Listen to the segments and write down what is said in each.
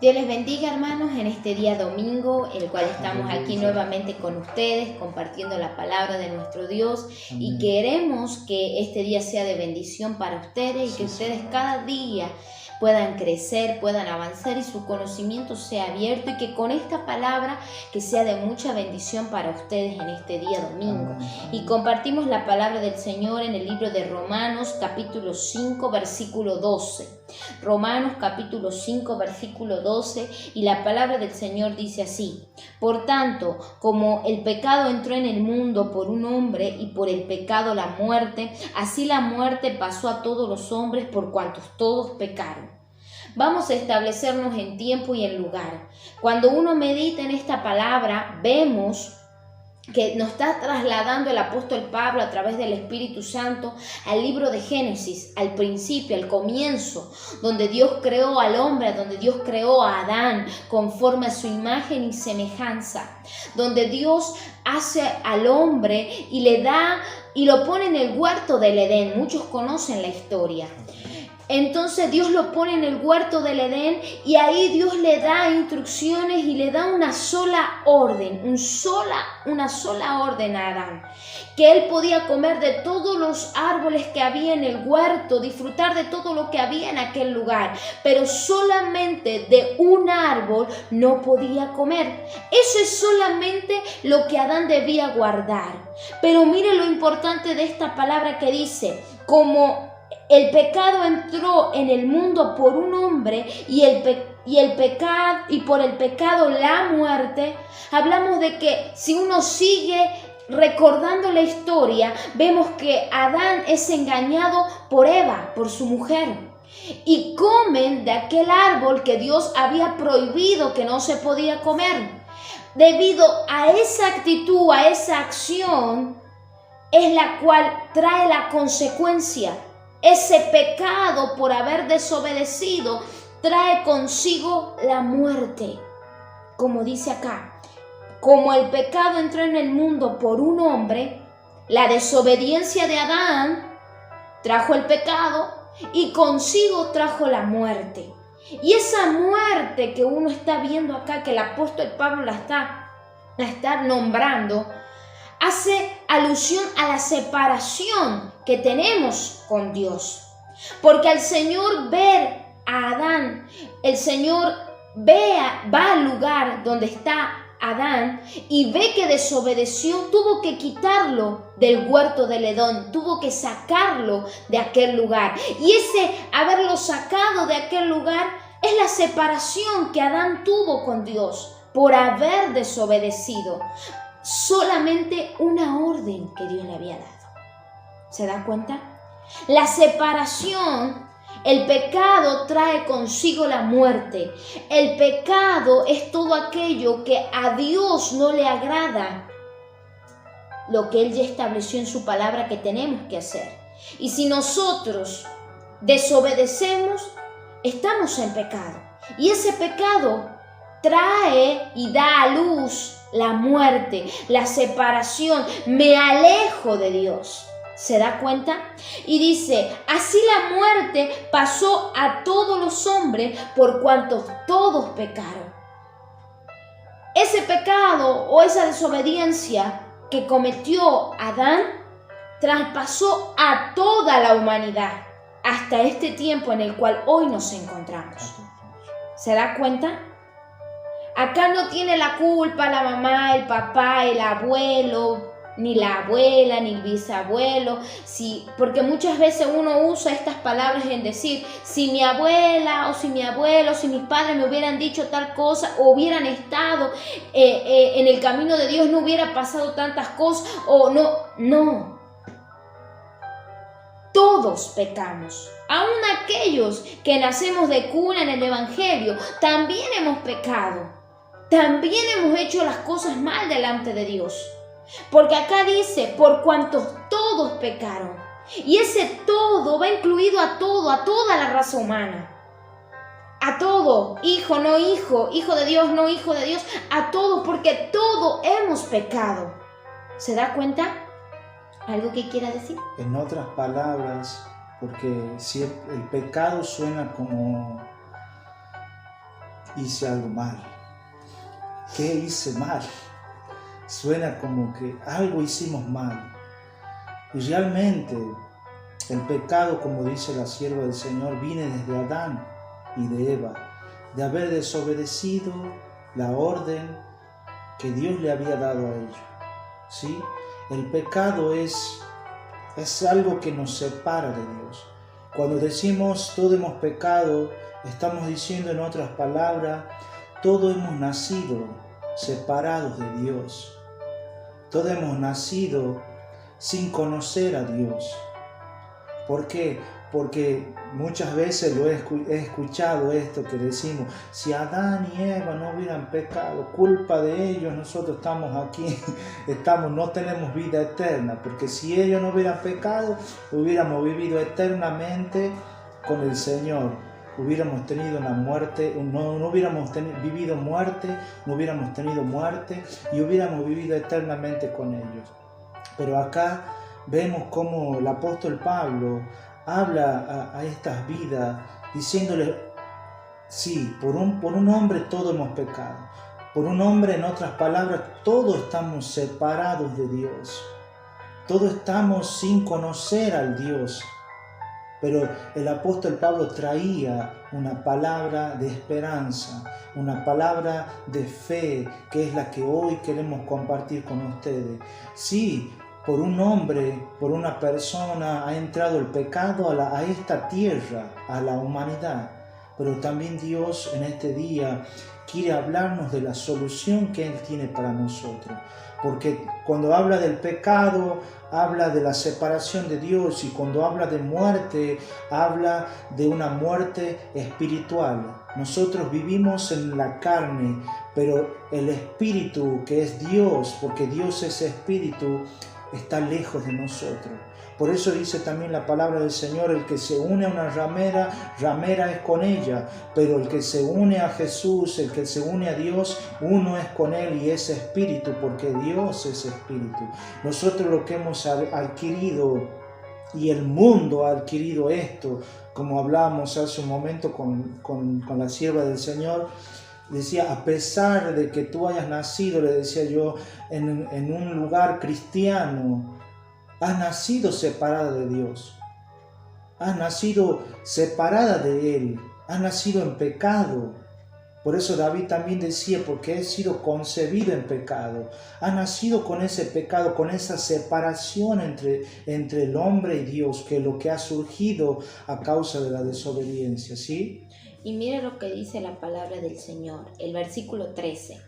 Dios les bendiga, hermanos, en este día domingo, el cual estamos aquí nuevamente con ustedes, compartiendo la palabra de nuestro Dios. Amén. Y queremos que este día sea de bendición para ustedes y que ustedes cada día puedan crecer, puedan avanzar y su conocimiento sea abierto, y que con esta palabra que sea de mucha bendición para ustedes en este día domingo. Y compartimos la palabra del Señor en el libro de Romanos capítulo 5 versículo 12. Romanos capítulo 5 versículo 12, y la palabra del Señor dice así: por tanto, como el pecado entró en el mundo por un hombre y por el pecado la muerte, así la muerte pasó a todos los hombres por cuantos todos pecaron. Vamos a establecernos en tiempo y en lugar. Cuando uno medita en esta palabra, vemos que nos está trasladando el apóstol Pablo a través del Espíritu Santo al libro de Génesis, al principio, al comienzo, donde Dios creó al hombre, donde Dios creó a Adán conforme a su imagen y semejanza, donde Dios hace al hombre y le da y lo pone en el huerto del Edén. Muchos conocen la historia. Entonces Dios lo pone en el huerto del Edén, y ahí Dios le da instrucciones y le da una sola orden, una sola orden a Adán, que él podía comer de todos los árboles que había en el huerto, disfrutar de todo lo que había en aquel lugar, pero solamente de un árbol no podía comer. Eso es solamente lo que Adán debía guardar. Pero mire lo importante de esta palabra que dice: como el pecado entró en el mundo por un hombre y por el pecado la muerte. Hablamos de que si uno sigue recordando la historia, vemos que Adán es engañado por Eva, por su mujer, y comen de aquel árbol que Dios había prohibido que no se podía comer. Debido a esa actitud, a esa acción, es la cual trae la consecuencia. Ese pecado, por haber desobedecido, trae consigo la muerte. Como dice acá, como el pecado entró en el mundo por un hombre, la desobediencia de Adán trajo el pecado y consigo trajo la muerte. Y esa muerte que uno está viendo acá, que el apóstol Pablo la está nombrando, hace alusión a la separación que tenemos con Dios. Porque al Señor ver a Adán, el Señor va al lugar donde está Adán y ve que desobedeció, tuvo que quitarlo del huerto del Edén, tuvo que sacarlo de aquel lugar. Y ese haberlo sacado de aquel lugar es la separación que Adán tuvo con Dios por haber desobedecido. Solamente una orden que Dios le había dado. ¿Se da cuenta? La separación, el pecado trae consigo la muerte. El pecado es todo aquello que a Dios no le agrada, lo que Él ya estableció en su palabra que tenemos que hacer. Y si nosotros desobedecemos, estamos en pecado. Y ese pecado trae y da a luz la muerte, la separación. Me alejo de Dios. ¿Se da cuenta? Y dice: así la muerte pasó a todos los hombres por cuanto todos pecaron. Ese pecado o esa desobediencia que cometió Adán traspasó a toda la humanidad hasta este tiempo en el cual hoy nos encontramos. ¿Se da cuenta? Acá no tiene la culpa la mamá, el papá, el abuelo, ni la abuela, ni el bisabuelo, porque muchas veces uno usa estas palabras en decir: si mi abuela o si mi abuelo, si mis padres me hubieran dicho tal cosa, o hubieran estado en el camino de Dios, no hubiera pasado tantas cosas, o no. Todos pecamos, aun aquellos que nacemos de cuna en el Evangelio, también hemos pecado. También hemos hecho las cosas mal delante de Dios. Porque acá dice: por cuantos todos pecaron. Y ese todo va incluido a toda la raza humana. A todo, hijo, no hijo, hijo de Dios, no hijo de Dios, a todos, porque todos hemos pecado. ¿Se da cuenta? ¿Algo que quiera decir? En otras palabras, porque si el pecado suena como hice algo mal. ¿Qué hice mal? Suena como que algo hicimos mal. Y realmente el pecado, como dice la sierva del Señor, viene desde Adán y de Eva, de haber desobedecido la orden que Dios le había dado a ellos. ¿Sí? El pecado es algo que nos separa de Dios. Cuando decimos todos hemos pecado, estamos diciendo en otras palabras, todos hemos nacido separados de Dios. Todos hemos nacido sin conocer a Dios. ¿Por qué? Porque muchas veces he escuchado esto que decimos, si Adán y Eva no hubieran pecado, culpa de ellos, nosotros estamos aquí, no tenemos vida eterna, porque si ellos no hubieran pecado, hubiéramos vivido eternamente con el Señor, hubiéramos tenido una muerte, no hubiéramos vivido muerte, no hubiéramos tenido muerte y hubiéramos vivido eternamente con ellos. Pero acá vemos cómo el apóstol Pablo habla a estas vidas diciéndole, sí, por un hombre todos hemos pecado. Por un hombre, en otras palabras, todos estamos separados de Dios. Todos estamos sin conocer al Dios. Pero el apóstol Pablo traía una palabra de esperanza, una palabra de fe, que es la que hoy queremos compartir con ustedes. Sí, por un hombre, por una persona ha entrado el pecado a esta tierra, a la humanidad. Pero también Dios en este día quiere hablarnos de la solución que Él tiene para nosotros. Porque cuando habla del pecado, habla de la separación de Dios, y cuando habla de muerte, habla de una muerte espiritual. Nosotros vivimos en la carne, pero el espíritu, que es Dios, porque Dios es espíritu, está lejos de nosotros. Por eso dice también la palabra del Señor, el que se une a una ramera, ramera es con ella, pero el que se une a Jesús, el que se une a Dios, uno es con Él y es espíritu, porque Dios es espíritu. Nosotros lo que hemos adquirido, y el mundo ha adquirido esto, como hablábamos hace un momento con la sierva del Señor, decía, a pesar de que tú hayas nacido, le decía yo, en un lugar cristiano, has nacido separada de Dios, has nacido separada de Él, has nacido en pecado. Por eso David también decía, porque he sido concebido en pecado, ha nacido con ese pecado, con esa separación entre el hombre y Dios, que es lo que ha surgido a causa de la desobediencia, ¿sí? Y mire lo que dice la palabra del Señor, el versículo 13.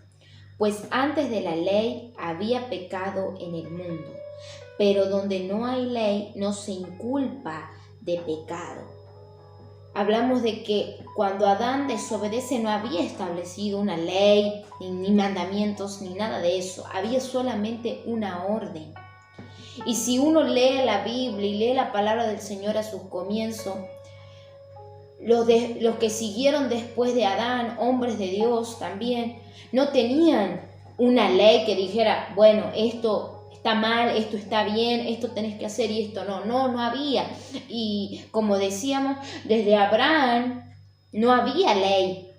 Pues antes de la ley había pecado en el mundo, pero donde no hay ley no se inculpa de pecado. Hablamos de que cuando Adán desobedece no había establecido una ley, ni mandamientos, ni nada de eso. Había solamente una orden. Y si uno lee la Biblia y lee la palabra del Señor a su comienzo, los que siguieron después de Adán, hombres de Dios también, no tenían una ley que dijera, bueno, esto está mal, esto está bien, esto tenés que hacer y esto no. No había. Y como decíamos, desde Abraham no había ley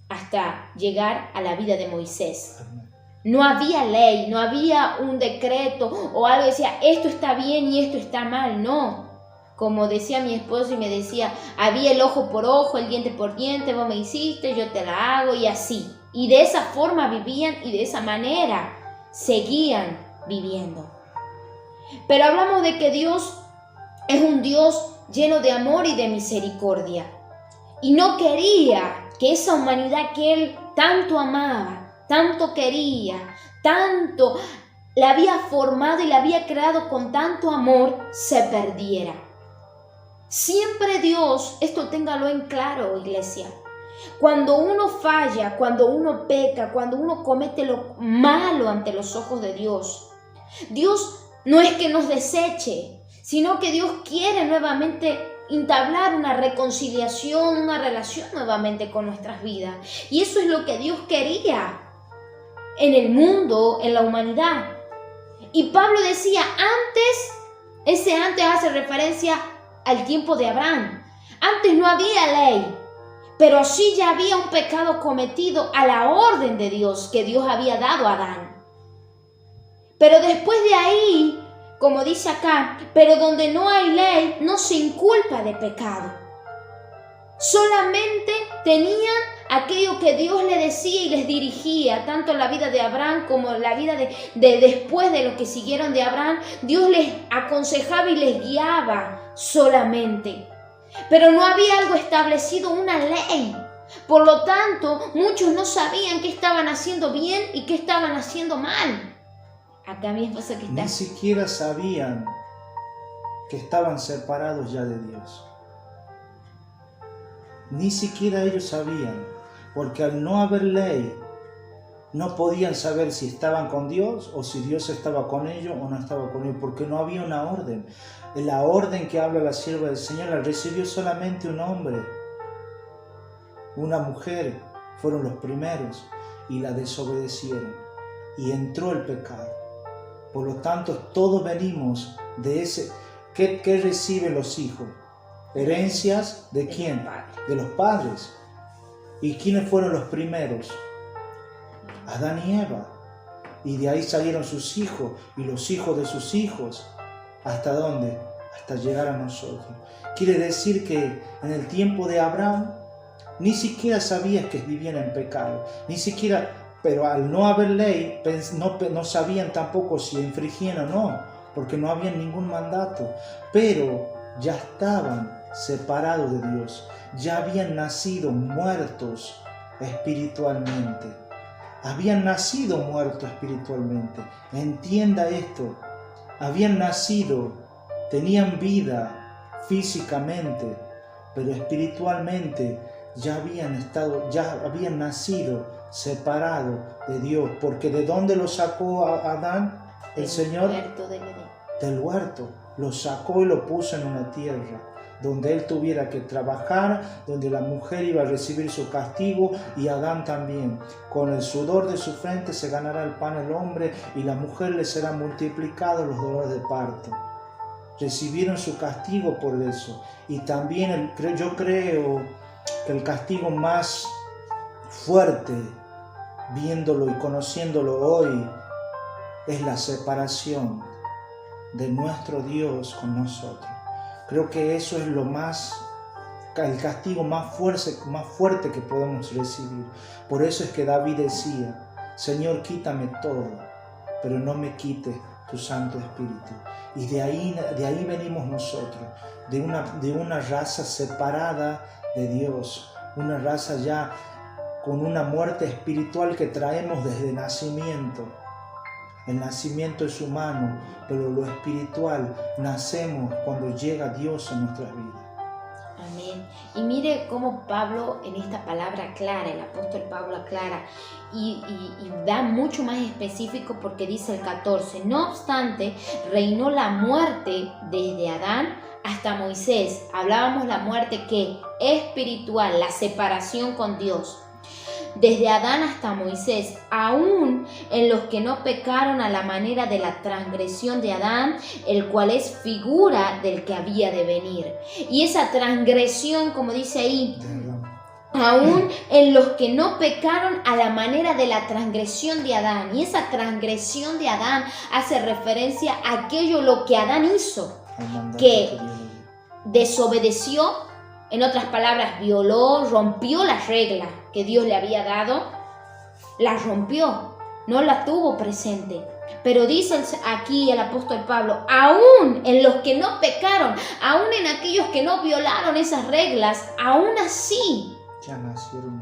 hasta llegar a la vida de Moisés. No había ley, no había un decreto o algo que decía, esto está bien y esto está mal, no. Como decía mi esposo y me decía, había el ojo por ojo, el diente por diente, vos me hiciste, yo te la hago y así. Y de esa forma vivían y de esa manera seguían viviendo. Pero hablamos de que Dios es un Dios lleno de amor y de misericordia. Y no quería que esa humanidad que Él tanto amaba, tanto quería, tanto la había formado y la había creado con tanto amor, se perdiera. Siempre Dios, esto téngalo en claro, iglesia, cuando uno falla, cuando uno peca, cuando uno comete lo malo ante los ojos de Dios, Dios no es que nos deseche, sino que Dios quiere nuevamente entablar una reconciliación, una relación nuevamente con nuestras vidas. Y eso es lo que Dios quería en el mundo, en la humanidad. Y Pablo decía, antes hace referencia al tiempo de Abraham. Antes no había ley, Pero sí ya había un pecado cometido a la orden de Dios que Dios había dado a Adán. Pero después de ahí, como dice acá, pero donde no hay ley, no se inculpa de pecado. Solamente tenían aquello que Dios les decía y les dirigía, tanto en la vida de Abraham como en la vida de después de los que siguieron de Abraham. Dios les aconsejaba y les guiaba solamente. Pero no había algo establecido, una ley. Por lo tanto, muchos no sabían qué estaban haciendo bien y qué estaban haciendo mal. Acá mi esposa que está. Ni siquiera sabían que estaban separados ya de Dios. Ni siquiera ellos sabían, porque al no haber ley, no podían saber si estaban con Dios o si Dios estaba con ellos o no estaba con ellos, porque no había una orden. La orden que habla la sierva del Señor la recibió solamente un hombre. Una mujer fueron los primeros y la desobedecieron y entró el pecado. Por lo tanto, todos venimos de ese. ¿Qué reciben los hijos? Herencias ¿de quién? De los padres. ¿Y quiénes fueron los primeros? Adán y Eva. Y de ahí salieron sus hijos y los hijos de sus hijos. ¿Hasta dónde? Hasta llegar a nosotros. Quiere decir que en el tiempo de Abraham ni siquiera sabías que vivían en pecado. Ni siquiera, pero al no haber ley, no sabían tampoco si infringían o no, porque no había ningún mandato. Pero ya estaban separados de Dios. Ya habían nacido muertos espiritualmente. Habían nacido muertos espiritualmente. Entienda esto. Habían nacido, tenían vida físicamente, pero espiritualmente ya habían nacido separados de Dios. Porque ¿de dónde lo sacó a Adán el Señor? Del huerto. Lo sacó y lo puso en una tierra donde él tuviera que trabajar, donde la mujer iba a recibir su castigo y Adán también. Con el sudor de su frente se ganará el pan el hombre y la mujer le será multiplicado los dolores de parto. Recibieron su castigo por eso. Y también yo creo que el castigo más fuerte, viéndolo y conociéndolo hoy, es la separación de nuestro Dios con nosotros. Creo que eso es el castigo más fuerte que podemos recibir. Por eso es que David decía: Señor, quítame todo, pero no me quites tu Santo Espíritu. Y de ahí venimos nosotros, de una raza separada de Dios, una raza ya con una muerte espiritual que traemos desde nacimiento. El nacimiento es humano, pero lo espiritual nacemos cuando llega Dios en nuestras vidas. Amén. Y mire cómo Pablo en esta palabra aclara, el apóstol Pablo aclara y da mucho más específico, porque dice el 14: no obstante, reinó la muerte desde Adán hasta Moisés. Hablábamos la muerte que espiritual, la separación con Dios. Desde Adán hasta Moisés, aún en los que no pecaron a la manera de la transgresión de Adán, el cual es figura del que había de venir. Y esa transgresión, como dice ahí, aún en los que no pecaron a la manera de la transgresión de Adán. Y esa transgresión de Adán hace referencia a aquello lo que Adán hizo, que desobedeció, en otras palabras, violó, rompió las reglas que Dios le había dado, la rompió, no la tuvo presente. Pero dice aquí el apóstol Pablo, aún en los que no pecaron, aún en aquellos que no violaron esas reglas, aún así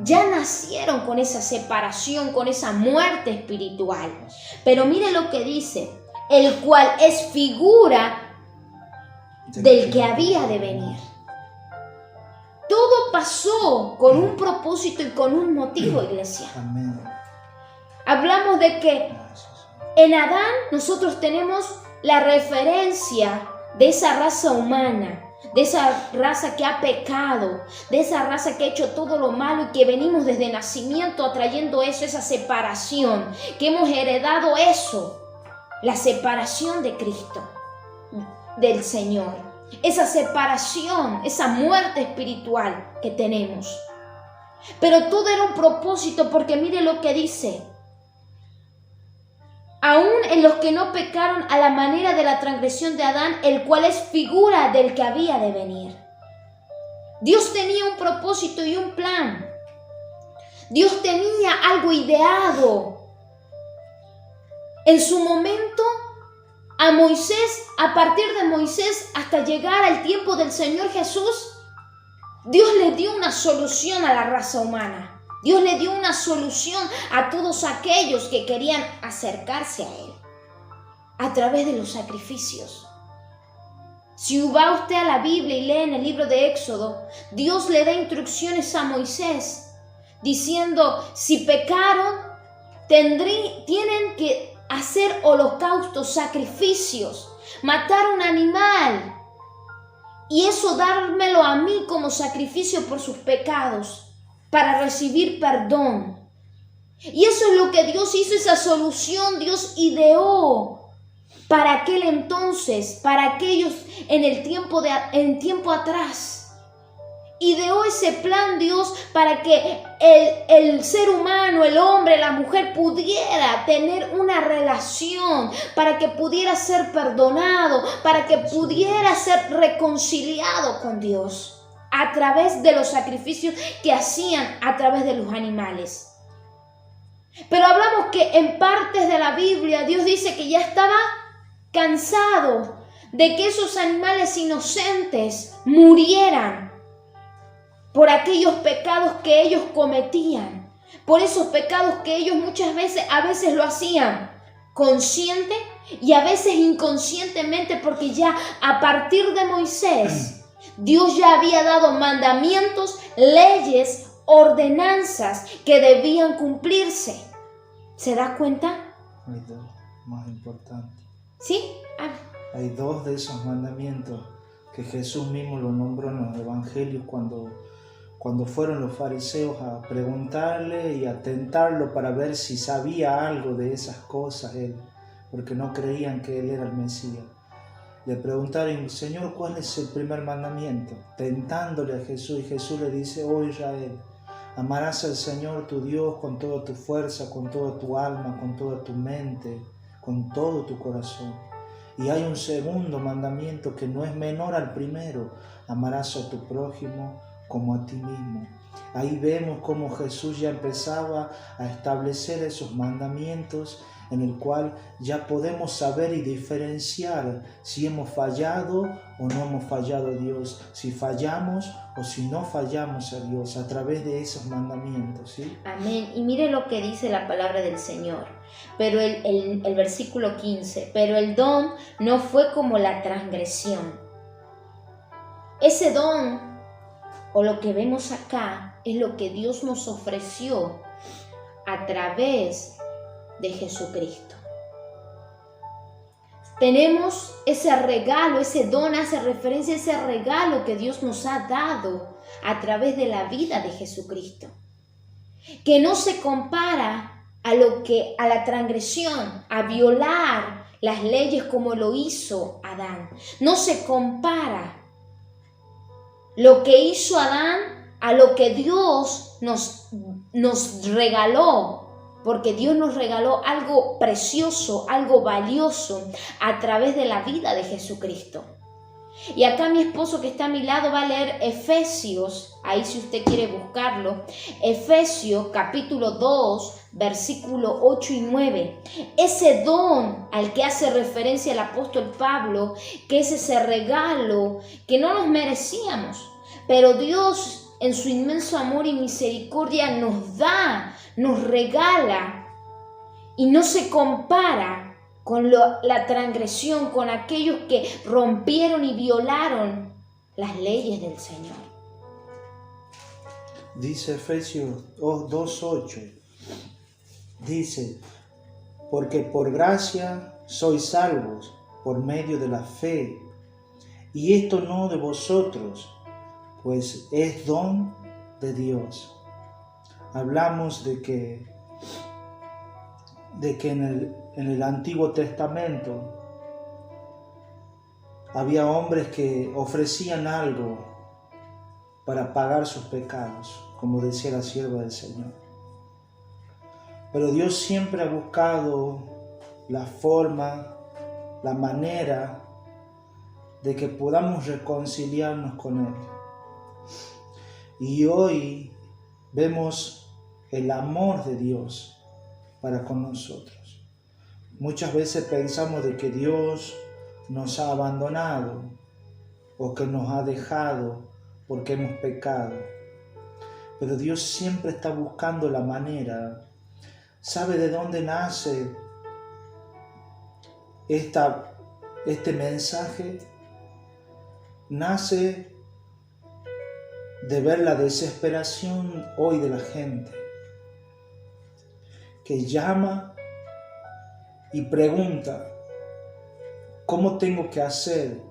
ya nacieron con esa separación, con esa muerte espiritual. Pero mire lo que dice: el cual es figura del que había de venir. Todo pasó con un propósito y con un motivo, iglesia. Amén. Hablamos de que en Adán nosotros tenemos la referencia de esa raza humana, de esa raza que ha pecado, de esa raza que ha hecho todo lo malo y que venimos desde nacimiento atrayendo eso, esa separación, que hemos heredado eso, la separación de Cristo, del Señor. Esa separación, esa muerte espiritual que tenemos. Pero todo era un propósito, porque mire lo que dice. Aún en los que no pecaron a la manera de la transgresión de Adán, el cual es figura del que había de venir. Dios tenía un propósito y un plan. Dios tenía algo ideado. En su momento, a Moisés, a partir de Moisés hasta llegar al tiempo del Señor Jesús, Dios le dio una solución a la raza humana. Dios le dio una solución a todos aquellos que querían acercarse a Él a través de los sacrificios. Si va usted a la Biblia y lee en el libro de Éxodo, Dios le da instrucciones a Moisés diciendo, si pecaron, tienen que hacer holocaustos, sacrificios, matar un animal y eso dármelo a mí como sacrificio por sus pecados, para recibir perdón. Y eso es lo que Dios hizo, esa solución Dios ideó para aquel entonces, para aquellos en tiempo atrás. Ideó ese plan Dios para que el ser humano, el hombre, la mujer pudiera tener una relación, para que pudiera ser perdonado, para que pudiera ser reconciliado con Dios a través de los sacrificios que hacían a través de los animales. Pero hablamos que en partes de la Biblia Dios dice que ya estaba cansado de que esos animales inocentes murieran por aquellos pecados que ellos cometían, por esos pecados que ellos a veces lo hacían consciente y a veces inconscientemente, porque ya a partir de Moisés Dios ya había dado mandamientos, leyes, ordenanzas que debían cumplirse. ¿Se da cuenta? Hay dos más importantes. ¿Sí? Hay dos de esos mandamientos que Jesús mismo lo nombró en los evangelios cuando fueron los fariseos a preguntarle y a tentarlo para ver si sabía algo de esas cosas él, porque no creían que él era el Mesías. Le preguntaron, Señor, ¿cuál es el primer mandamiento? Tentándole a Jesús, y Jesús le dice, oh Israel, amarás al Señor tu Dios con toda tu fuerza, con toda tu alma, con toda tu mente, con todo tu corazón. Y hay un segundo mandamiento que no es menor al primero, amarás a tu prójimo como a ti mismo. Ahí vemos cómo Jesús ya empezaba a establecer esos mandamientos en el cual ya podemos saber y diferenciar si hemos fallado o no hemos fallado a Dios, si fallamos o si no fallamos a Dios a través de esos mandamientos, ¿sí? Amén. Y mire lo que dice la palabra del Señor. Pero el versículo 15, pero el don no fue como la transgresión. Ese don, o lo que vemos acá, es lo que Dios nos ofreció a través de Jesucristo. Tenemos ese regalo, ese don hace referencia a ese regalo que Dios nos ha dado a través de la vida de Jesucristo, que no se compara a la transgresión, a violar las leyes como lo hizo Adán. No se compara lo que hizo Adán a lo que Dios nos regaló, porque Dios nos regaló algo precioso, algo valioso a través de la vida de Jesucristo. Y acá mi esposo que está a mi lado va a leer Efesios, ahí si usted quiere buscarlo, Efesios capítulo 2, versículo 8 y 9. Ese don al que hace referencia el apóstol Pablo, que es ese regalo que no nos merecíamos, pero Dios en su inmenso amor y misericordia nos da, nos regala, y no se compara con la transgresión, con aquellos que rompieron y violaron las leyes del Señor. Dice Efesios 2:8, dice, porque por gracia sois salvos por medio de la fe, y esto no de vosotros, pues es don de Dios. Hablamos de que en el Antiguo Testamento había hombres que ofrecían algo para pagar sus pecados, como decía la sierva del Señor. Pero Dios siempre ha buscado la forma, la manera de que podamos reconciliarnos con Él. Y hoy vemos el amor de Dios para con nosotros. Muchas veces pensamos de que Dios nos ha abandonado o que nos ha dejado porque hemos pecado. Pero Dios siempre está buscando la manera. ¿Sabe de dónde nace este mensaje? Nace de ver la desesperación hoy de la gente que llama y pregunta: ¿cómo tengo que hacer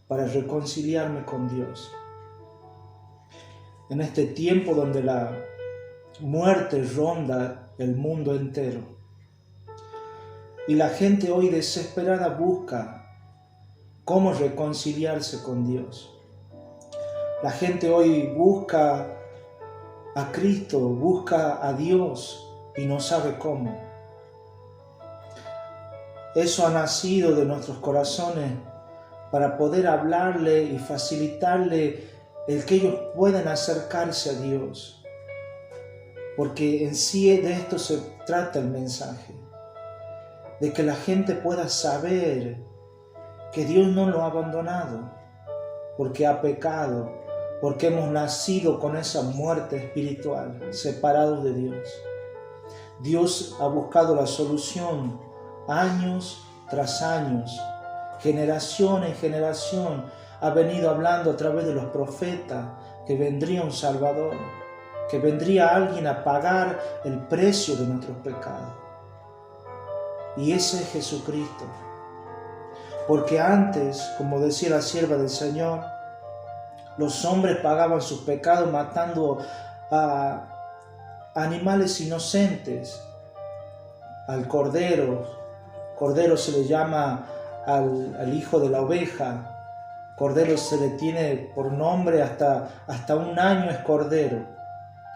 para reconciliarme con Dios? En este tiempo donde la muerte ronda el mundo entero y la gente hoy desesperada busca cómo reconciliarse con Dios. La gente hoy busca a Cristo, busca a Dios y no sabe cómo. Eso ha nacido de nuestros corazones para poder hablarle y facilitarle el que ellos puedan acercarse a Dios. Porque en sí de esto se trata el mensaje, de que la gente pueda saber que Dios no lo ha abandonado, porque ha pecado, porque hemos nacido con esa muerte espiritual, separados de Dios. Dios ha buscado la solución años tras años, generación en generación, ha venido hablando a través de los profetas que vendría un Salvador, que vendría alguien a pagar el precio de nuestros pecados. Y ese es Jesucristo. Porque antes, como decía la sierva del Señor, los hombres pagaban sus pecados matando a animales inocentes, al cordero. Cordero se le llama al hijo de la oveja. Cordero se le tiene por nombre hasta un año es cordero.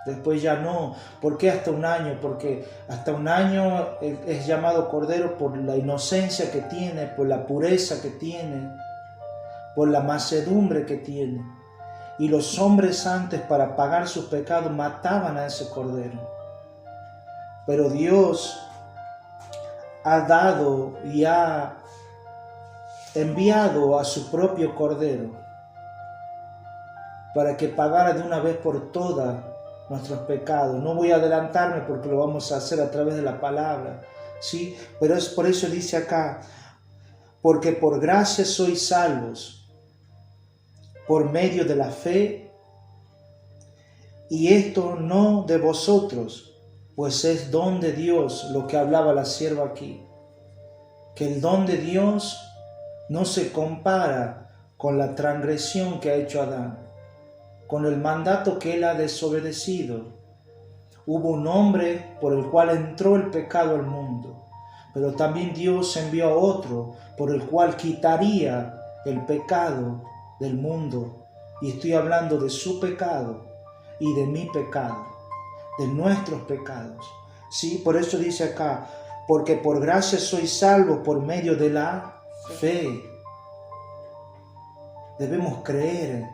Después ya no. ¿Por qué hasta un año? Porque hasta un año es llamado cordero por la inocencia que tiene, por la pureza que tiene, por la mansedumbre que tiene. Y los hombres antes, para pagar sus pecados, mataban a ese cordero. Pero Dios ha dado y ha enviado a su propio cordero para que pagara de una vez por todas nuestros pecados. No voy a adelantarme porque lo vamos a hacer a través de la palabra, ¿sí? Pero es por eso dice acá: porque por gracia sois salvos, por medio de la fe, y esto no de vosotros, pues es don de Dios. Lo que hablaba la sierva aquí, que el don de Dios no se compara con la transgresión que ha hecho Adán, con el mandato que él ha desobedecido. Hubo un hombre por el cual entró el pecado al mundo, pero también Dios envió a otro por el cual quitaría el pecado del mundo. Y estoy hablando de su pecado y de mi pecado, de nuestros pecados. Sí, por eso dice acá: porque por gracia sois salvos por medio de la fe. Debemos creer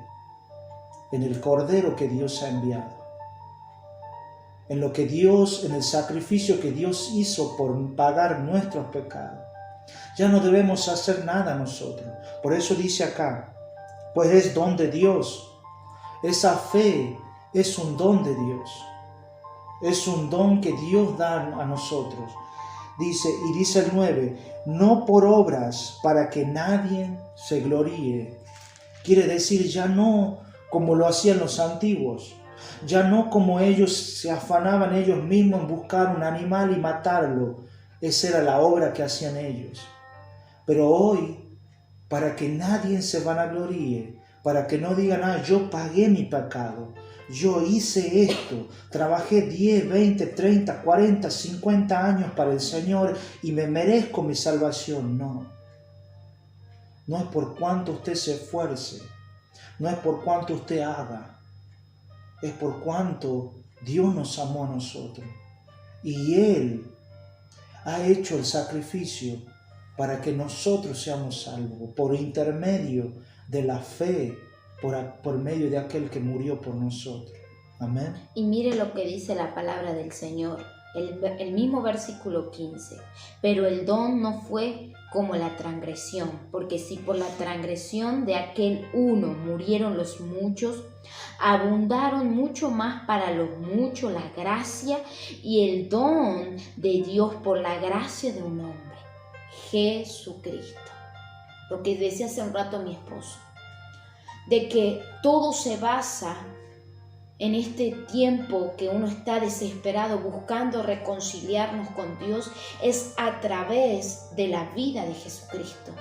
en el Cordero que Dios ha enviado, en lo que Dios, en el sacrificio que Dios hizo por pagar nuestros pecados. Ya no debemos hacer nada nosotros. Por eso dice acá: pues es don de Dios. Esa fe es un don de Dios. Es un don que Dios da a nosotros. Dice el 9, no por obras para que nadie se gloríe. Quiere decir, ya no como lo hacían los antiguos, ya no como ellos se afanaban ellos mismos en buscar un animal y matarlo. Esa era la obra que hacían ellos. Pero hoy, para que nadie se vanagloríe, para que no digan: yo pagué mi pecado, yo hice esto, trabajé 10, 20, 30, 40, 50 años para el Señor y me merezco mi salvación. No es por cuánto usted se esfuerce, no es por cuánto usted haga, es por cuanto Dios nos amó a nosotros. Y Él ha hecho el sacrificio para que nosotros seamos salvos por intermedio de la fe, por medio de aquel que murió por nosotros. Amén. Y mire lo que dice la palabra del Señor, el mismo versículo 15. Pero el don no fue como la transgresión, porque si por la transgresión de aquel uno murieron los muchos, abundaron mucho más para los muchos la gracia y el don de Dios por la gracia de un hombre, Jesucristo. Lo que decía hace un rato mi esposo, de que todo se basa en este tiempo que uno está desesperado buscando reconciliarnos con Dios, es a través de la vida de Jesucristo,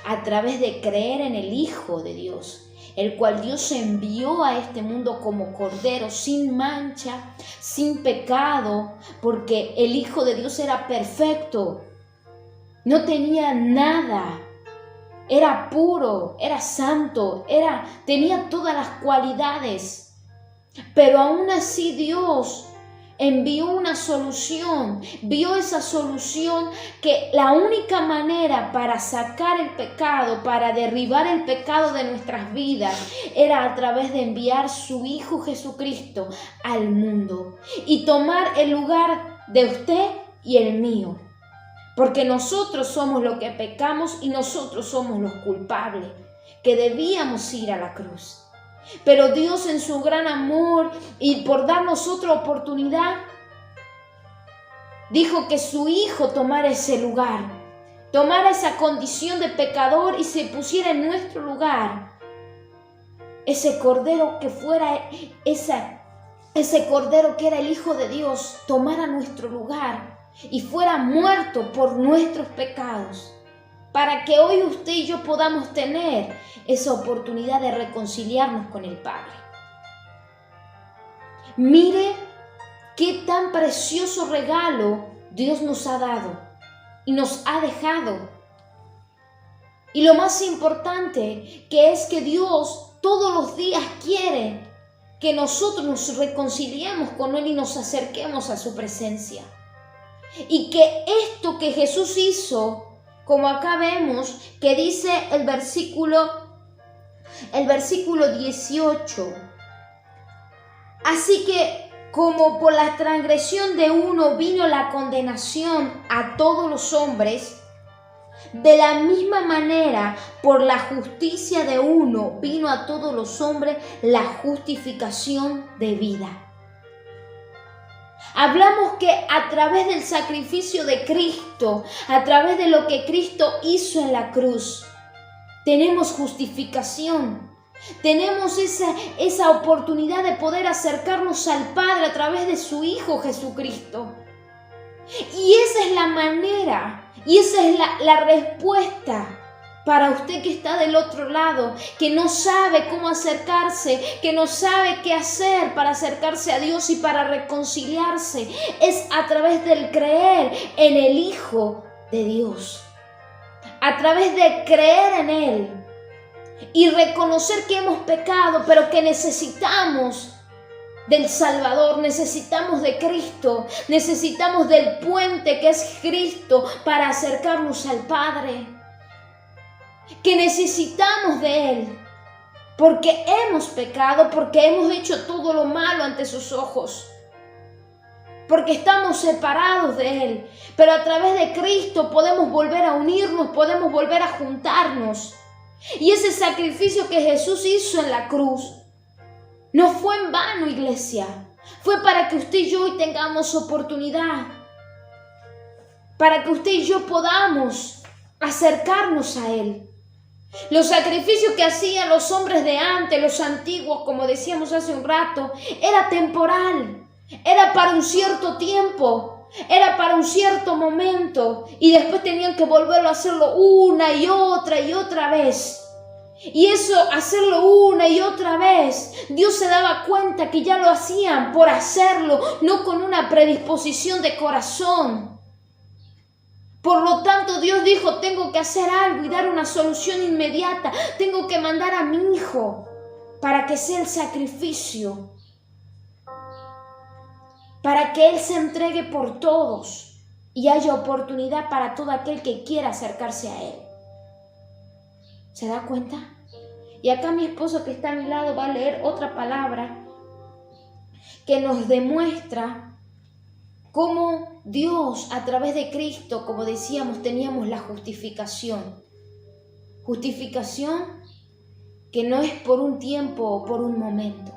a través de creer en el Hijo de Dios, el cual Dios envió a este mundo como Cordero, sin mancha, sin pecado, porque el Hijo de Dios era perfecto, no tenía nada, era puro, era santo, tenía todas las cualidades. Pero aún así Dios envió una solución, vio esa solución que la única manera para sacar el pecado, para derribar el pecado de nuestras vidas, era a través de enviar su Hijo Jesucristo al mundo y tomar el lugar de usted y el mío. Porque nosotros somos los que pecamos y nosotros somos los culpables, que debíamos ir a la cruz. Pero Dios en su gran amor y por darnos otra oportunidad, dijo que su Hijo tomara ese lugar, tomara esa condición de pecador y se pusiera en nuestro lugar. Ese Cordero que fuera, ese Cordero que era el Hijo de Dios, tomara nuestro lugar y fuera muerto por nuestros pecados, para que hoy usted y yo podamos tener esa oportunidad de reconciliarnos con el Padre. Mire qué tan precioso regalo Dios nos ha dado y nos ha dejado. Y lo más importante que es que Dios todos los días quiere que nosotros nos reconciliemos con Él y nos acerquemos a su presencia. Y que esto que Jesús hizo, como acá vemos que dice el versículo 18. Así que como por la transgresión de uno vino la condenación a todos los hombres, de la misma manera por la justicia de uno vino a todos los hombres la justificación de vida. Hablamos que a través del sacrificio de Cristo, a través de lo que Cristo hizo en la cruz, tenemos justificación. Tenemos esa oportunidad de poder acercarnos al Padre a través de su Hijo Jesucristo. Y esa es la manera, y esa es la respuesta para usted que está del otro lado, que no sabe cómo acercarse, que no sabe qué hacer para acercarse a Dios y para reconciliarse. Es a través del creer en el Hijo de Dios. A través de creer en Él y reconocer que hemos pecado, pero que necesitamos del Salvador, necesitamos de Cristo, necesitamos del puente que es Cristo para acercarnos al Padre. Que necesitamos de Él, porque hemos pecado, porque hemos hecho todo lo malo ante sus ojos, porque estamos separados de Él, pero a través de Cristo podemos volver a unirnos, podemos volver a juntarnos. Y ese sacrificio que Jesús hizo en la cruz no fue en vano, iglesia, fue para que usted y yo hoy tengamos oportunidad, para que usted y yo podamos acercarnos a Él. Los sacrificios que hacían los hombres de antes, los antiguos, como decíamos hace un rato, era temporal, era para un cierto tiempo, era para un cierto momento, y después tenían que volverlo a hacerlo una y otra vez. Y eso, hacerlo una y otra vez, Dios se daba cuenta que ya lo hacían por hacerlo, no con una predisposición de corazón. Por lo tanto, Dios dijo, tengo que hacer algo y dar una solución inmediata. Tengo que mandar a mi Hijo para que sea el sacrificio para que Él se entregue por todos y haya oportunidad para todo aquel que quiera acercarse a Él. ¿Se da cuenta? Y acá mi esposo que está a mi lado va a leer otra palabra que nos demuestra cómo Dios, a través de Cristo, como decíamos, teníamos la justificación. Justificación que no es por un tiempo o por un momento.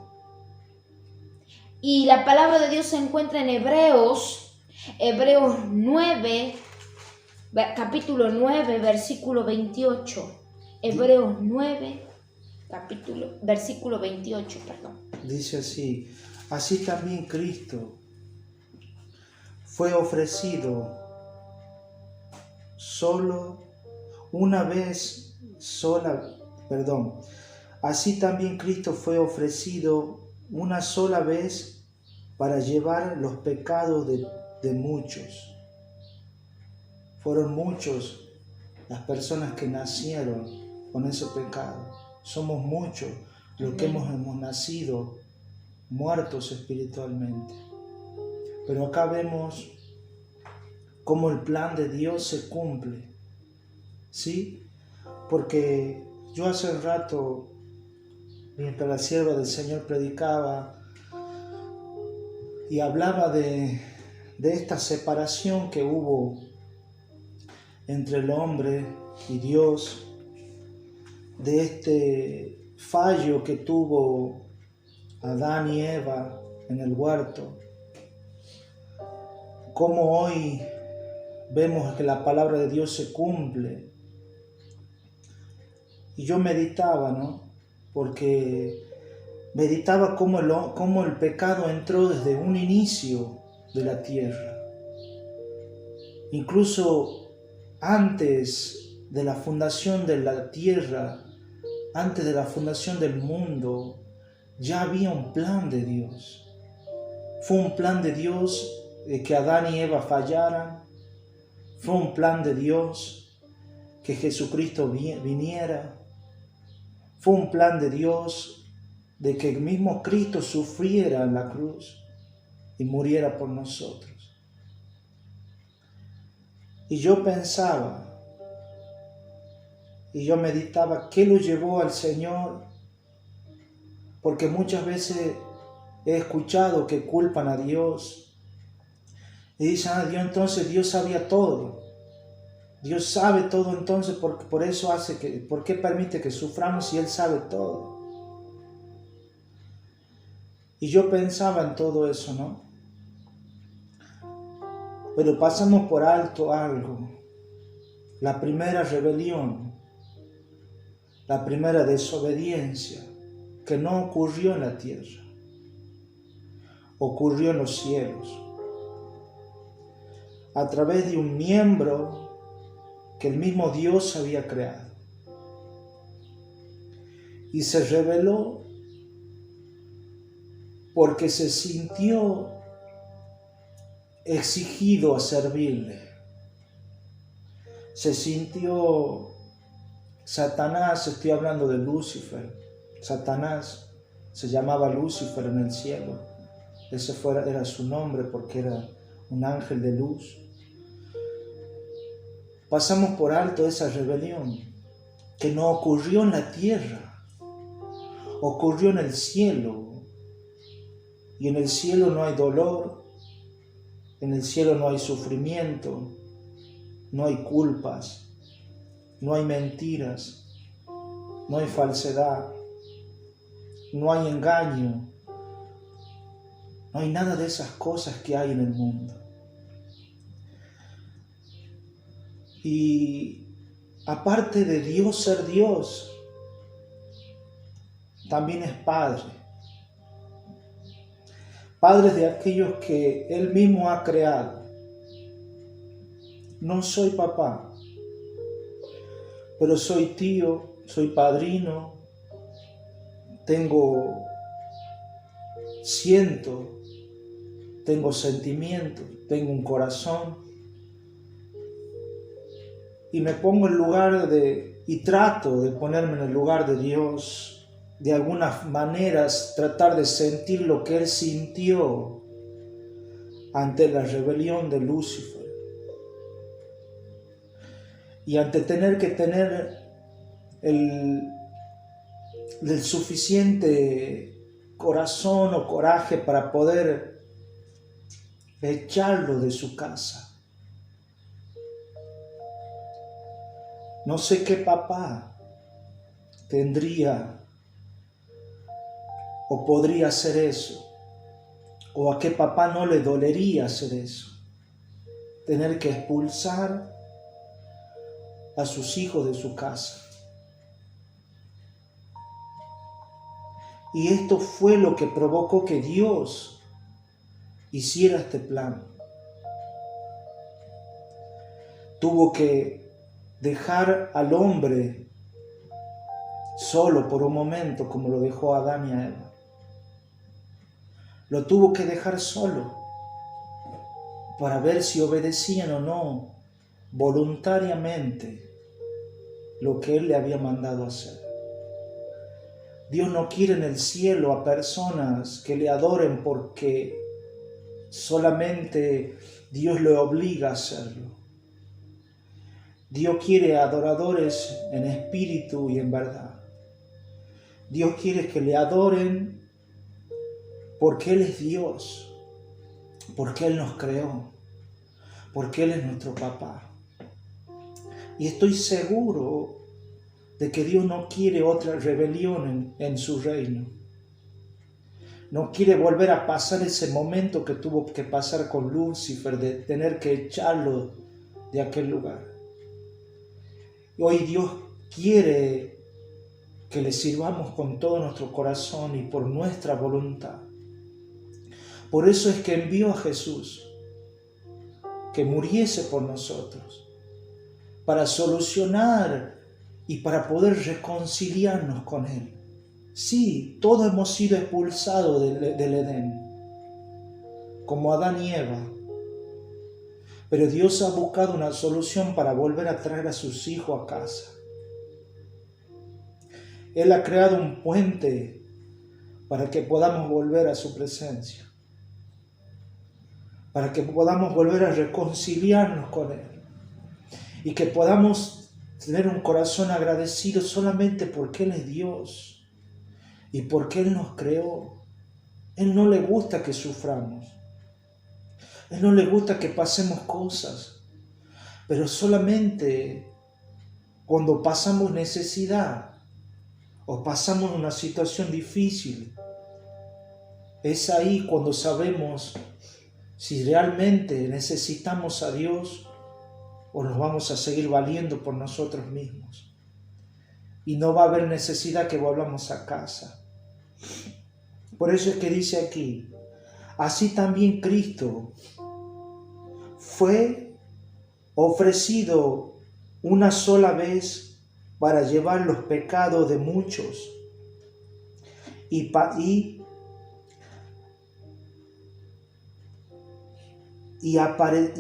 Y la palabra de Dios se encuentra en Hebreos 9, capítulo 9, versículo 28. Hebreos 9, versículo 28, perdón. Dice así: así también Cristo fue ofrecido Así también Cristo fue ofrecido una sola vez para llevar los pecados de muchos. Fueron muchos las personas que nacieron con ese pecado. Somos muchos los que hemos nacido muertos espiritualmente. Pero acá vemos cómo el plan de Dios se cumple, ¿sí? Porque yo hace un rato, mientras la sierva del Señor predicaba y hablaba de esta separación que hubo entre el hombre y Dios, de este fallo que tuvo Adán y Eva en el huerto, cómo hoy vemos que la palabra de Dios se cumple. Y yo meditaba, ¿no? Porque meditaba cómo el pecado entró desde un inicio de la tierra. Incluso antes de la fundación de la tierra, antes de la fundación del mundo, ya había un plan de Dios. Fue un plan de Dios de que Adán y Eva fallaran. Fue un plan de Dios que Jesucristo viniera. Fue un plan de Dios de que el mismo Cristo sufriera en la cruz y muriera por nosotros. Y yo pensaba, y yo meditaba, ¿qué lo llevó al Señor? Porque muchas veces he escuchado que culpan a Dios y dicen: Dios, entonces Dios sabía todo. Dios sabe todo, entonces por eso ¿por qué permite que suframos si Él sabe todo? Y yo pensaba en todo eso, ¿no? Pero pasamos por alto algo. La primera rebelión, la primera desobediencia, que no ocurrió en la tierra, ocurrió en los cielos, a través de un miembro que el mismo Dios había creado. Y se rebeló porque se sintió exigido a servirle. Se sintió Satanás, estoy hablando de Lucifer. Satanás se llamaba Lucifer en el cielo. Ese era su nombre porque era un ángel de luz. Pasamos por alto esa rebelión que no ocurrió en la tierra, ocurrió en el cielo. Y en el cielo no hay dolor, en el cielo no hay sufrimiento, no hay culpas, no hay mentiras, no hay falsedad, no hay engaño, no hay nada de esas cosas que hay en el mundo. Y aparte de Dios ser Dios, también es Padre. Padre de aquellos que Él mismo ha creado. No soy papá, pero soy tío, soy padrino, tengo sentimientos, tengo un corazón. Y me pongo en lugar y trato de ponerme en el lugar de Dios, de algunas maneras tratar de sentir lo que Él sintió ante la rebelión de Lucifer y ante tener que tener el suficiente corazón o coraje para poder echarlo de su casa. No sé qué papá tendría o podría hacer eso, o a qué papá no le dolería hacer eso, tener que expulsar a sus hijos de su casa. Y esto fue lo que provocó que Dios hiciera este plan. Tuvo que dejar al hombre solo por un momento, como lo dejó a Adán y a Eva. Lo tuvo que dejar solo para ver si obedecían o no voluntariamente lo que Él le había mandado hacer. Dios no quiere en el cielo a personas que le adoren porque solamente Dios le obliga a hacerlo. Dios quiere adoradores en espíritu y en verdad. Dios quiere que le adoren porque Él es Dios, porque Él nos creó, porque Él es nuestro papá. Y estoy seguro de que Dios no quiere otra rebelión en su reino. No quiere volver a pasar ese momento que tuvo que pasar con Lucifer, de tener que echarlo de aquel lugar. Hoy Dios quiere que le sirvamos con todo nuestro corazón y por nuestra voluntad. Por eso es que envió a Jesús, que muriese por nosotros, para solucionar y para poder reconciliarnos con Él. Sí, todos hemos sido expulsados del Edén, como Adán y Eva. Pero Dios ha buscado una solución para volver a traer a sus hijos a casa. Él ha creado un puente para que podamos volver a su presencia, para que podamos volver a reconciliarnos con Él y que podamos tener un corazón agradecido solamente porque Él es Dios y porque Él nos creó. Él no le gusta que suframos. Él no le gusta que pasemos cosas, pero solamente cuando pasamos necesidad o pasamos una situación difícil, es ahí cuando sabemos si realmente necesitamos a Dios o nos vamos a seguir valiendo por nosotros mismos. Y no va a haber necesidad que volvamos a casa. Por eso es que dice aquí, así también Cristo fue ofrecido una sola vez para llevar los pecados de muchos y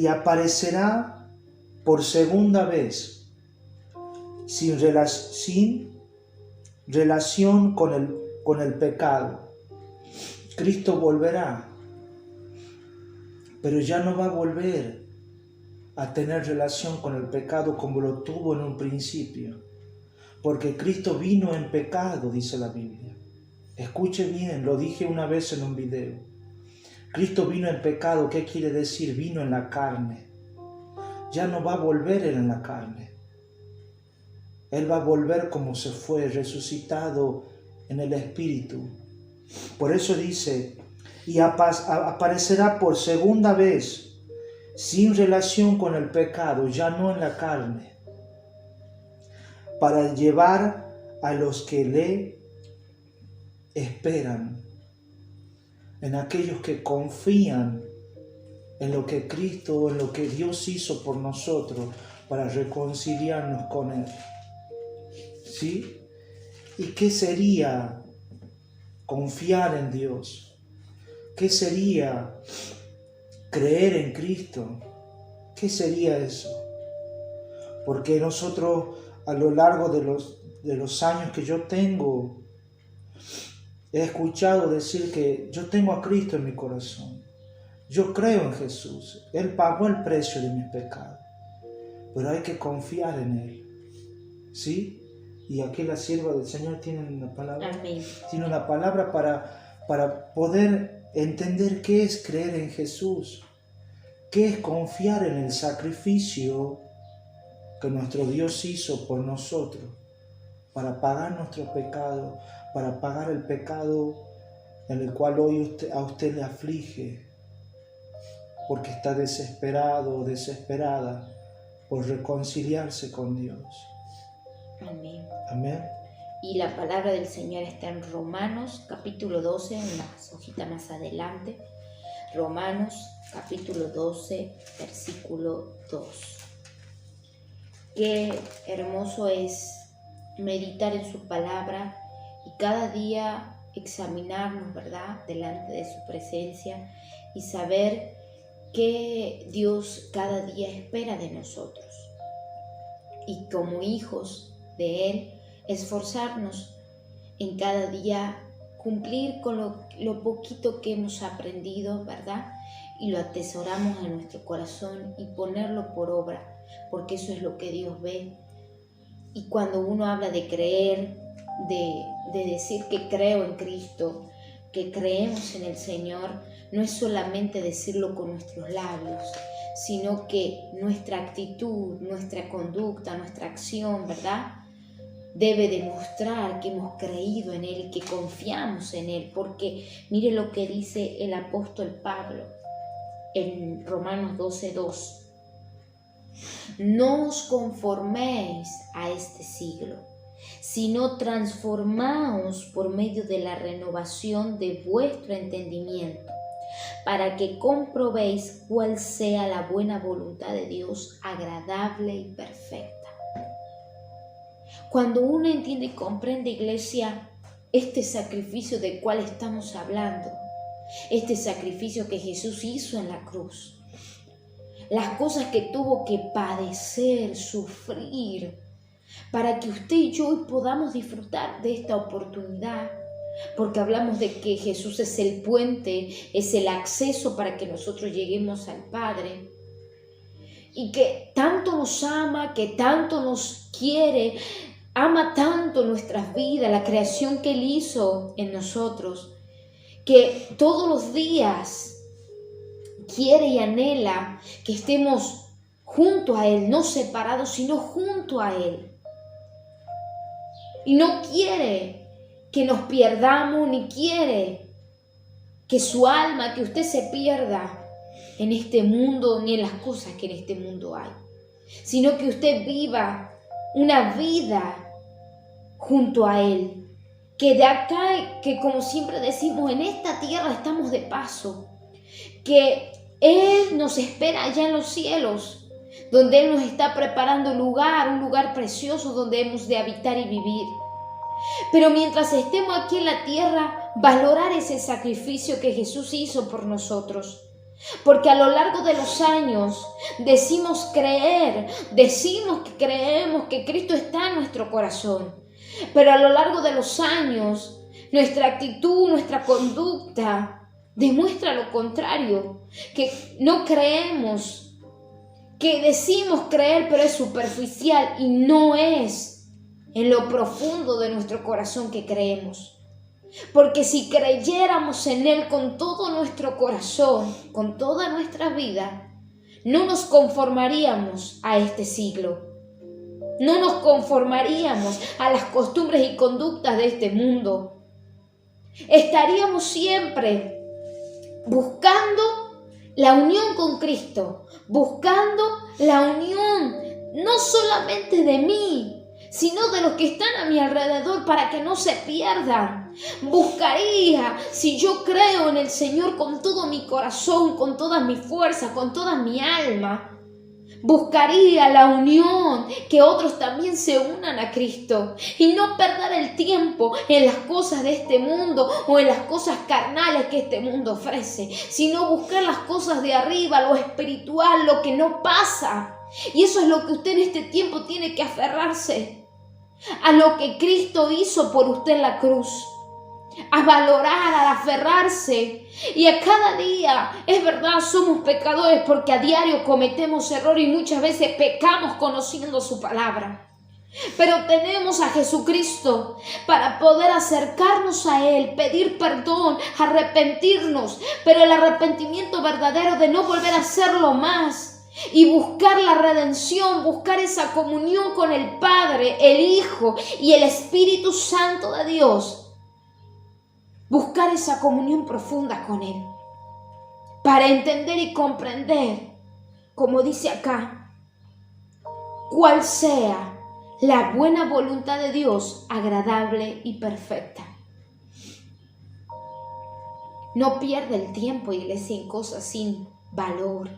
aparecerá por segunda vez sin relación con el pecado. Cristo volverá, pero ya no va a volver a tener relación con el pecado como lo tuvo en un principio, porque Cristo vino en pecado, dice la Biblia. Escuche bien, lo dije una vez en un video. Cristo vino en pecado, ¿qué quiere decir? Vino en la carne. Ya no va a volver Él en la carne. Él va a volver como se fue, resucitado en el Espíritu. Por eso dice, y aparecerá por segunda vez sin relación con el pecado, ya no en la carne, para llevar a los que le esperan, en aquellos que confían en lo que Cristo, en lo que Dios hizo por nosotros para reconciliarnos con Él. ¿Sí? ¿Y qué sería confiar en Dios? ¿Qué sería creer en Cristo? ¿Qué sería eso? Porque nosotros a lo largo de los años que yo tengo, he escuchado decir que yo tengo a Cristo en mi corazón. Yo creo en Jesús. Él pagó el precio de mis pecados. Pero hay que confiar en Él. ¿Sí? Y aquí la sierva del Señor tiene una palabra. Amén. Tiene una palabra para poder entender qué es creer en Jesús. Qué es confiar en el sacrificio que nuestro Dios hizo por nosotros. Para pagar nuestro pecado. Para pagar el pecado en el cual hoy a usted le aflige. Porque está desesperado o desesperada por reconciliarse con Dios. Amén. Amén. Y la palabra del Señor está en Romanos capítulo 12, en la hojita más adelante. Romanos capítulo 12, versículo 2. Qué hermoso es meditar en su palabra y cada día examinarnos, ¿verdad?, delante de su presencia y saber que Dios cada día espera de nosotros. Y como hijos de Él, esforzarnos en cada día cumplir con lo poquito que hemos aprendido, ¿verdad? Y lo atesoramos en nuestro corazón y ponerlo por obra, porque eso es lo que Dios ve. Y cuando uno habla de creer, de decir que creo en Cristo, que creemos en el Señor, no es solamente decirlo con nuestros labios, sino que nuestra actitud, nuestra conducta, nuestra acción, ¿verdad?, debe demostrar que hemos creído en Él y que confiamos en Él, porque mire lo que dice el apóstol Pablo en Romanos 12:2. No os conforméis a este siglo, sino transformaos por medio de la renovación de vuestro entendimiento, para que comprobéis cuál sea la buena voluntad de Dios, agradable y perfecta. Cuando uno entiende y comprende, iglesia, este sacrificio del cual estamos hablando, este sacrificio que Jesús hizo en la cruz, las cosas que tuvo que padecer, sufrir, para que usted y yo hoy podamos disfrutar de esta oportunidad, porque hablamos de que Jesús es el puente, es el acceso para que nosotros lleguemos al Padre, y que tanto nos ama, que tanto nos quiere, ama tanto nuestras vidas, la creación que Él hizo en nosotros, que todos los días quiere y anhela que estemos junto a Él, no separados, sino junto a Él. Y no quiere que nos perdamos, ni quiere que su alma, que usted se pierda en este mundo, ni en las cosas que en este mundo hay, sino que usted viva una vida junto a Él, que de acá, que como siempre decimos, en esta tierra estamos de paso, que Él nos espera allá en los cielos, donde Él nos está preparando un lugar precioso donde hemos de habitar y vivir. Pero mientras estemos aquí en la tierra, valorar ese sacrificio que Jesús hizo por nosotros. Porque a lo largo de los años decimos que creemos que Cristo está en nuestro corazón. Pero a lo largo de los años, nuestra actitud, nuestra conducta demuestra lo contrario, que no creemos, que decimos creer, pero es superficial y no es en lo profundo de nuestro corazón que creemos. Porque si creyéramos en Él con todo nuestro corazón, con toda nuestra vida, no nos conformaríamos a este siglo. No nos conformaríamos a las costumbres y conductas de este mundo. Estaríamos siempre buscando la unión con Cristo, buscando la unión no solamente de mí, sino de los que están a mi alrededor para que no se pierdan. Buscaría, si yo creo en el Señor con todo mi corazón, con todas mis fuerzas, con toda mi alma, buscaría la unión, que otros también se unan a Cristo y no perder el tiempo en las cosas de este mundo o en las cosas carnales que este mundo ofrece, sino buscar las cosas de arriba, lo espiritual, lo que no pasa. Y eso es lo que usted en este tiempo tiene que aferrarse, a lo que Cristo hizo por usted en la cruz. a valorar, a aferrarse. Y a cada día, es verdad, somos pecadores porque a diario cometemos errores y muchas veces pecamos conociendo su palabra. Pero tenemos a Jesucristo para poder acercarnos a Él, pedir perdón, arrepentirnos, pero el arrepentimiento verdadero de no volver a hacerlo más y buscar la redención, buscar esa comunión con el Padre, el Hijo y el Espíritu Santo de Dios. Buscar esa comunión profunda con Él para entender y comprender, como dice acá, cuál sea la buena voluntad de Dios, agradable y perfecta. No pierda el tiempo, iglesia, en cosas sin valor.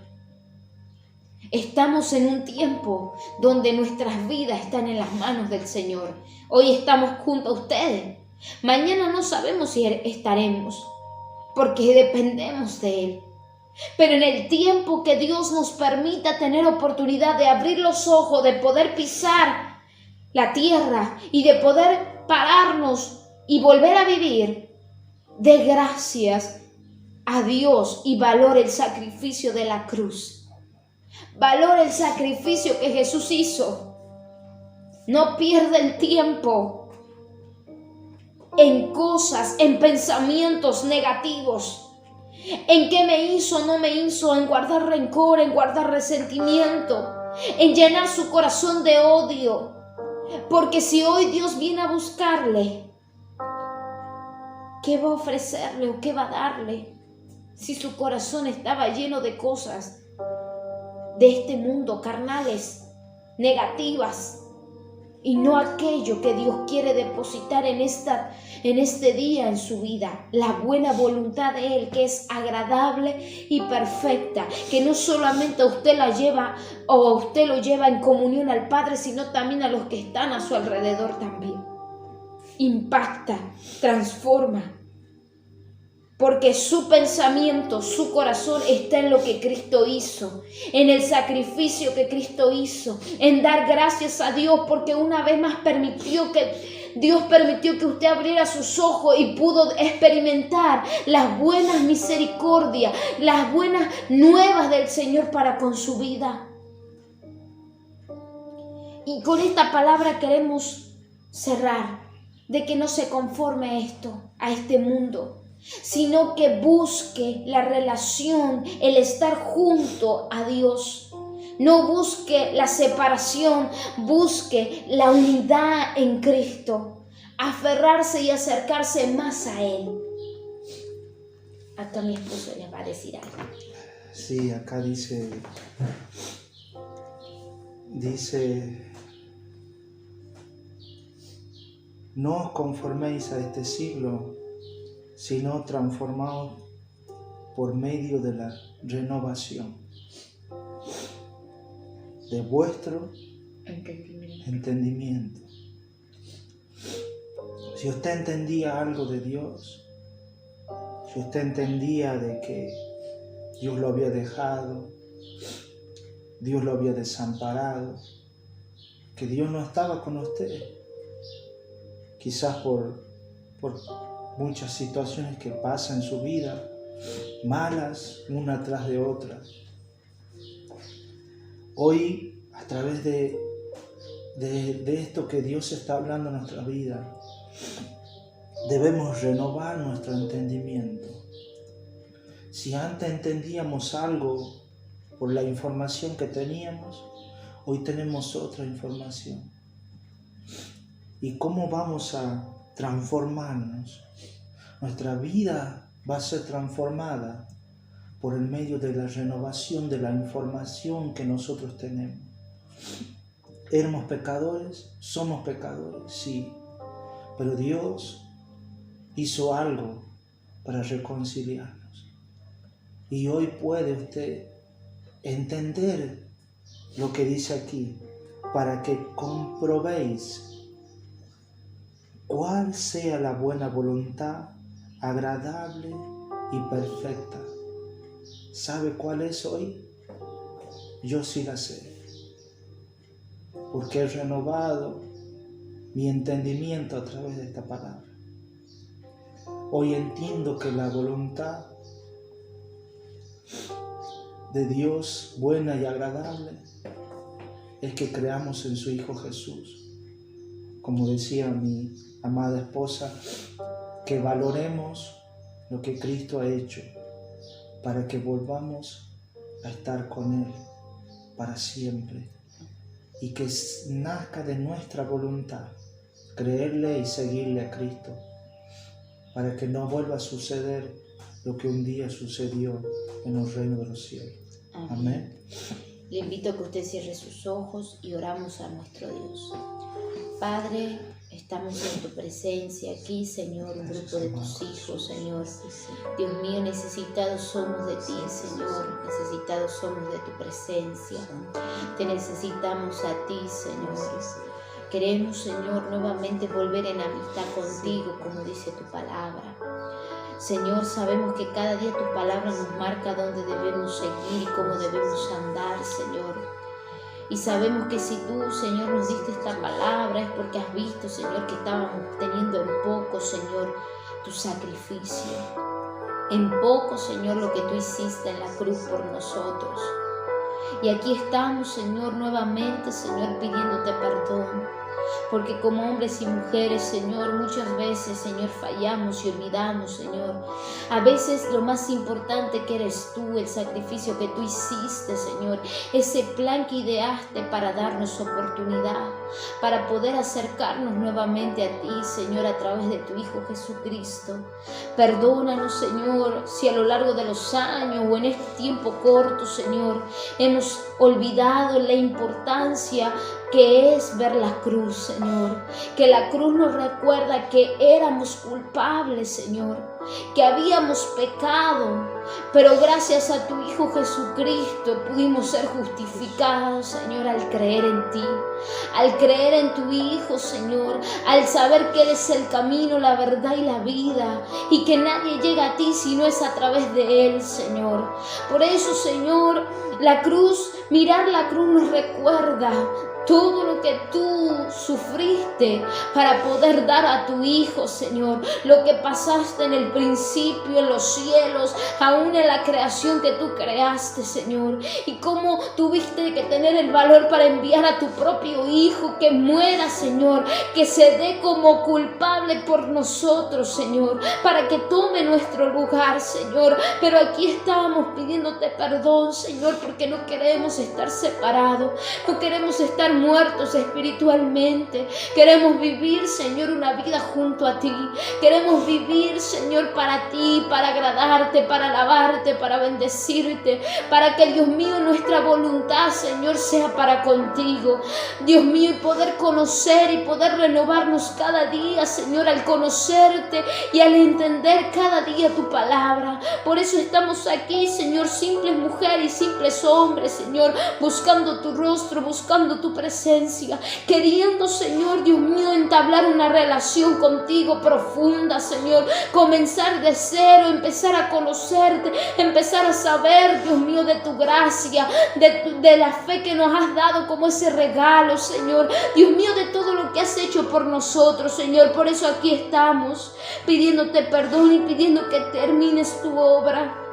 Estamos en un tiempo donde nuestras vidas están en las manos del Señor. Hoy estamos junto a ustedes. Mañana no sabemos si estaremos, porque dependemos de Él. Pero en el tiempo que Dios nos permita tener oportunidad de abrir los ojos, de poder pisar la tierra y de poder pararnos y volver a vivir, dé gracias a Dios y valore el sacrificio de la cruz. Valore el sacrificio que Jesús hizo. No pierda el tiempo en cosas, en pensamientos negativos, en qué me hizo, no me hizo, en guardar rencor, en guardar resentimiento, en llenar su corazón de odio. Porque si hoy Dios viene a buscarle, ¿qué va a ofrecerle o qué va a darle? Si su corazón estaba lleno de cosas de este mundo, carnales, negativas, y no aquello que Dios quiere depositar en este día en su vida, la buena voluntad de Él, que es agradable y perfecta, que no solamente a usted la lleva o a usted lo lleva en comunión al Padre, sino también a los que están a su alrededor también. Impacta, transforma, porque su pensamiento, su corazón está en lo que Cristo hizo, en el sacrificio que Cristo hizo, en dar gracias a Dios, porque una vez más Dios permitió que usted abriera sus ojos y pudo experimentar las buenas misericordias, las buenas nuevas del Señor para con su vida. Y con esta palabra queremos cerrar, de que no se conforme a este mundo, sino que busque la relación, el estar junto a Dios. No busque la separación, busque la unidad en Cristo, aferrarse y acercarse más a Él. Acá mi esposo les va a decir algo. Sí, acá dice, no os conforméis a este siglo, sino transformaos por medio de la renovación de vuestro entendimiento. Si usted entendía algo de Dios, si usted entendía de que Dios lo había dejado, Dios lo había desamparado, que Dios no estaba con usted, quizás por muchas situaciones que pasan en su vida, malas, una tras de otra. Hoy, a través de esto que Dios está hablando en nuestra vida, debemos renovar nuestro entendimiento. Si antes entendíamos algo por la información que teníamos, hoy tenemos otra información. ¿Y cómo vamos a transformarnos? Nuestra vida va a ser transformada por el medio de la renovación de la información que nosotros tenemos. ¿Éramos pecadores? Somos pecadores, sí. Pero Dios hizo algo para reconciliarnos. Y hoy puede usted entender lo que dice aquí, para que comprobéis cuál sea la buena voluntad, agradable y perfecta. ¿Sabe cuál es hoy? Yo sí la sé, porque he renovado mi entendimiento a través de esta palabra. Hoy entiendo que la voluntad de Dios, buena y agradable, es que creamos en su Hijo Jesús. Como decía mi amada esposa, que valoremos lo que Cristo ha hecho para que volvamos a estar con Él para siempre, y que nazca de nuestra voluntad creerle y seguirle a Cristo, para que no vuelva a suceder lo que un día sucedió en el reino de los cielos. Amén. Le invito a que usted cierre sus ojos y oramos a nuestro Dios. Padre, estamos en tu presencia aquí, Señor, un grupo de tus hijos, Señor. Dios mío, necesitados somos de ti, Señor. Necesitados somos de tu presencia. Te necesitamos a ti, Señor. Queremos, Señor, nuevamente volver en amistad contigo, como dice tu palabra. Señor, sabemos que cada día tu palabra nos marca dónde debemos seguir y cómo debemos andar, Señor. Y sabemos que si tú, Señor, nos diste esta palabra es porque has visto, Señor, que estábamos teniendo en poco, Señor, tu sacrificio. En poco, Señor, lo que tú hiciste en la cruz por nosotros. Y aquí estamos, Señor, nuevamente, Señor, pidiéndote perdón. Porque como hombres y mujeres, Señor, muchas veces, Señor, fallamos y olvidamos, Señor. A veces lo más importante que eres tú, el sacrificio que tú hiciste, Señor. Ese plan que ideaste para darnos oportunidad, para poder acercarnos nuevamente a ti, Señor, a través de tu Hijo Jesucristo. Perdónanos, Señor, si a lo largo de los años o en este tiempo corto, Señor, hemos olvidado la importancia que es ver la cruz, Señor. Que la cruz nos recuerda que éramos culpables, Señor, que habíamos pecado, pero gracias a tu Hijo Jesucristo pudimos ser justificados, Señor, al creer en ti, al creer en tu Hijo, Señor, al saber que eres el camino, la verdad y la vida, y que nadie llega a ti si no es a través de Él, Señor. Por eso, Señor, la cruz, mirar la cruz nos recuerda todo lo que tú sufriste para poder dar a tu Hijo, Señor. Lo que pasaste en el principio, en los cielos, aún en la creación que tú creaste, Señor. Y cómo tuviste que tener el valor para enviar a tu propio Hijo que muera, Señor. Que se dé como culpable por nosotros, Señor. Para que tome nuestro lugar, Señor. Pero aquí estamos pidiéndote perdón, Señor, porque no queremos estar separados. No queremos estar muertos espiritualmente. Queremos vivir, Señor, una vida junto a ti. Queremos vivir, Señor, para ti, para agradarte, para alabarte, para bendecirte, para que, Dios mío, nuestra voluntad, Señor, sea para contigo. Dios mío, y poder conocer y poder renovarnos cada día, Señor, al conocerte y al entender cada día tu palabra. Por eso estamos aquí, Señor, simples mujeres y simples hombres, Señor, buscando tu rostro, buscando tu presencia, queriendo, Señor, Dios mío, entablar una relación contigo profunda, Señor, comenzar de cero, empezar a conocerte, empezar a saber, Dios mío, de tu gracia, de la fe que nos has dado como ese regalo, Señor, Dios mío, de todo lo que has hecho por nosotros, Señor. Por eso aquí estamos pidiéndote perdón y pidiendo que termines tu obra.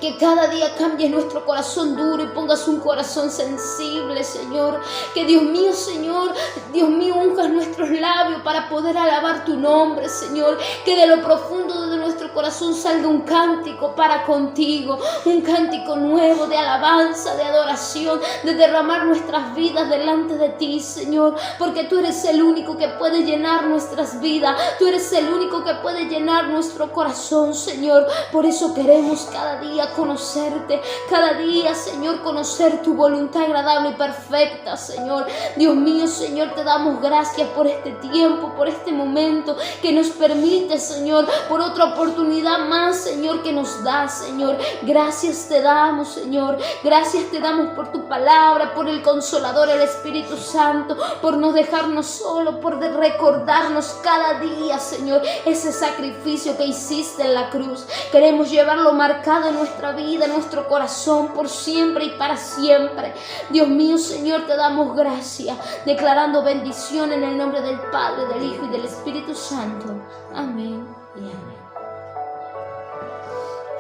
Que cada día cambies nuestro corazón duro y pongas un corazón sensible, Señor. Que Dios mío, Señor, Dios mío, unjas nuestros labios para poder alabar tu nombre, Señor. Que de lo profundo de nuestro corazón salga un cántico para contigo. Un cántico nuevo de alabanza, de adoración, de derramar nuestras vidas delante de ti, Señor. Porque tú eres el único que puede llenar nuestras vidas. Tú eres el único que puede llenar nuestro corazón, Señor. Por eso queremos cada día conocerte, cada día, Señor, conocer tu voluntad agradable y perfecta, Señor. Dios mío, Señor, te damos gracias por este tiempo, por este momento que nos permite, Señor, por otra oportunidad oportunidad más, Señor, que nos das, Señor. Gracias te damos, Señor. Gracias te damos por tu palabra, por el Consolador, el Espíritu Santo, por no dejarnos solos, por recordarnos cada día, Señor, ese sacrificio que hiciste en la cruz. Queremos llevarlo marcado en nuestra vida, en nuestro corazón, por siempre y para siempre. Dios mío, Señor, te damos gracias, declarando bendición en el nombre del Padre, del Hijo y del Espíritu Santo. Amén y amén.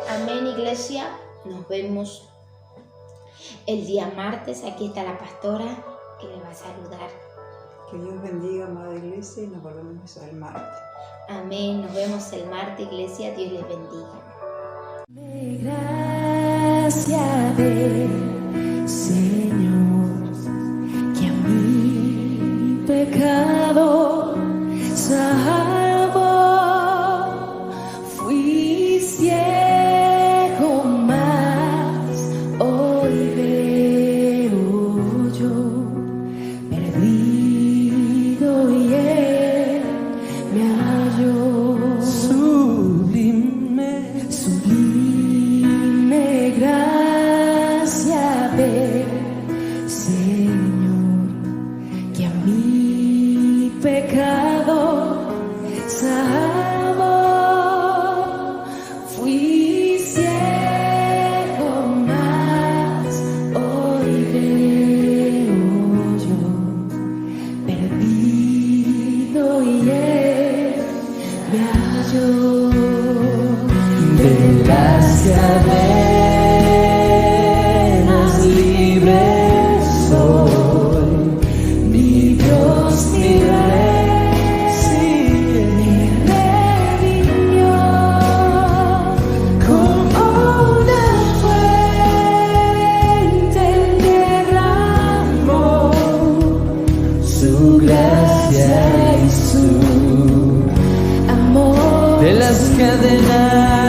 Amén, iglesia. Nos vemos el día martes. Aquí está la pastora que le va a saludar. Que Dios bendiga, amada iglesia, y nos volvemos el martes. Amén. Nos vemos el martes, iglesia. Dios les bendiga. Gracias de Señor, que a mi pecado salvó. Fui ciego, mas hoy veo yo, perdido y Él me halló. Sublime gracia ver, Señor, que a mi pecado salvó. Fui ciego, mas hoy veo yo, perdido y Él me halló. De las cadenas libre soy, mi Dios, mi Rey, me redimió. Como una fuente derramó su gracia y su amor. De las cadenas